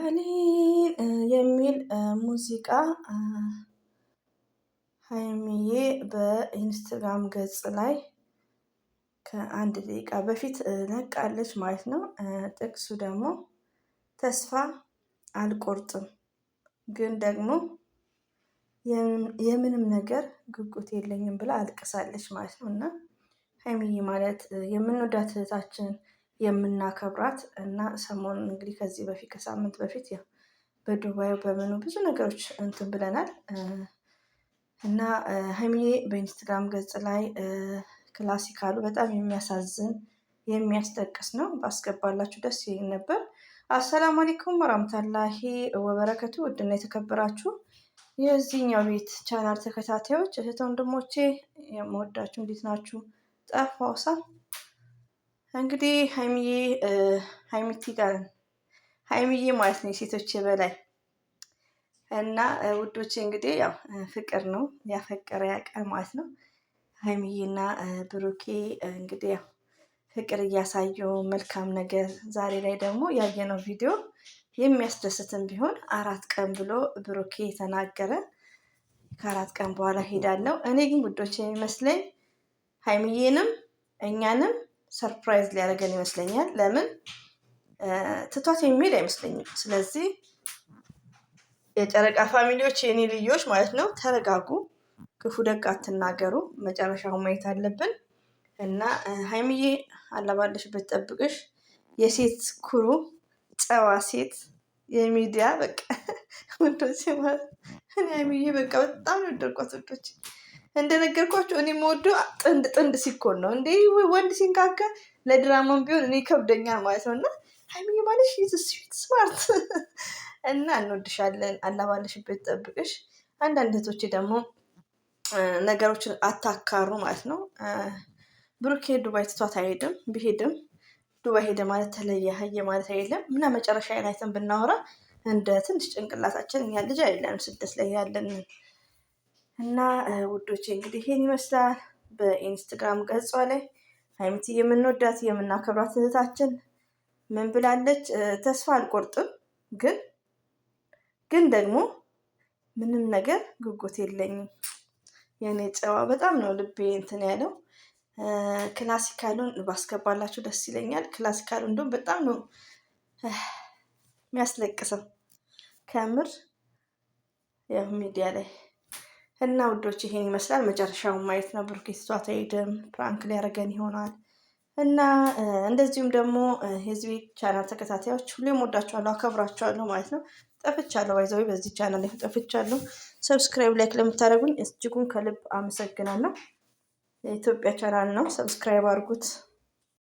ቃሌን የሚል ሙዚቃ ሀይሚዬ በኢንስታግራም ገጽ ላይ ከአንድ ደቂቃ በፊት ለቃለች ማለት ነው። ጥቅሱ ደግሞ ተስፋ አልቆርጥም ግን ደግሞ የምንም ነገር ጉጉት የለኝም ብላ አልቅሳለች ማለት ነው። እና ሀይሚዬ ማለት የምንወዳት እህታችን የምናከብራት እና ሰሞኑን እንግዲህ ከዚህ በፊት ከሳምንት በፊት ያው በዱባዩ በምኑ ብዙ ነገሮች እንትን ብለናል እና ሀይሚዬ በኢንስታግራም ገጽ ላይ ክላሲካሉ በጣም የሚያሳዝን የሚያስጠቅስ ነው። ባስገባላችሁ ደስ ይለኝ ነበር። አሰላሙ አለይኩም ወራህመቱላሂ ወበረከቱ። ውድና የተከበራችሁ የዚህኛው ቤት ቻናል ተከታታዮች እህት ወንድሞቼ የምወዳችሁ እንዴት ናችሁ? ጠፋውሳ እንግዲህ ሀይሚቲ ጋር ሀይሚዬ ማለት ነው የሴቶች በላይ እና ውዶቼ እንግዲህ ያው ፍቅር ነው ያፈቀረ ያውቃል ማለት ነው። ሀይሚዬና ብሩኬ እንግዲህ ያው ፍቅር እያሳየው መልካም ነገር ዛሬ ላይ ደግሞ ያየነው ቪዲዮ የሚያስደስትም ቢሆን 4 ቀን ብሎ ብሩኬ ተናገረ። ከ4 ቀን በኋላ ሄዳለሁ። እኔ ግን ውዶቼ የሚመስለኝ ሀይሚዬንም እኛንም ሰርፕራይዝ ሊያደርገን ይመስለኛል። ለምን ትቷት የሚሄድ አይመስለኝም። ስለዚህ የጨረቃ ፋሚሊዎች የኔ ልዮች ማለት ነው ተረጋጉ፣ ክፉ ደግ አትናገሩ፣ መጨረሻውን ማየት አለብን እና ሀይሚዬ አላባለሽበት ጠብቅሽ። የሴት ኩሩ ጨዋ ሴት የሚዲያ በቃ ወንዶች ማለት እኔ ሀይሚዬ በቃ በጣም ነው የወደድኳት ወንዶች። እንደነገርኳቸው እኔ የምወደው ጥንድ ሲኮን ነው እንዴ ወንድ ሲንካካ ለድራማም ቢሆን እኔ ከብደኛል ማለት ነው። እና ሀይሚዬ ማለት ስዊት ስማርት እና እንወድሻለን። አላባለሽበት ጠብቅሽ። አንዳንድ እህቶቼ ደግሞ ነገሮችን አታካሩ ማለት ነው። ብሩኬ ዱባይ ትቷት አይሄድም። ቢሄድም ዱባይ ሄደ ማለት ተለየ ሀየ ማለት አይደለም እና መጨረሻ አይተን ብናወራ እንደ ትንሽ ጭንቅላታችን እኛ ልጅ አይደለም ስደት ላይ ያለን እና ውዶቼ እንግዲህ ይሄን ይመስላል። በኢንስታግራም ገጿ ላይ ሀይሚቲ የምንወዳት የምናከብራት እህታችን ምን ብላለች? ተስፋ አልቆርጥም ግን ደግሞ ምንም ነገር ጉጉት የለኝም። የኔ ጨዋ በጣም ነው ልቤ እንትን ያለው። ክላሲካሉን ባስገባላችሁ ደስ ይለኛል። ክላሲካሉ እንደውም በጣም ነው የሚያስለቅሰው ከምር ያው ሚዲያ ላይ እና ውዶች ይሄን ይመስላል። መጨረሻውን ማየት ነው። ብሩኬ ትቷት አይሄድም። ፕራንክ ሊያደርገን ይሆናል እና እንደዚሁም ደግሞ የዚህ ቻናል ተከታታዮች ሁሌም ወዳችኋለሁ፣ አከብራችኋለሁ ማለት ነው። ጠፍቻለሁ ባይዘው በዚህ ቻናል ላይ ጠፍቻለሁ። ሰብስክራይብ ላይክ ለምታደርጉኝ እጅጉን ከልብ አመሰግናለሁ። የኢትዮጵያ ቻናል ነው። ሰብስክራይብ አድርጉት።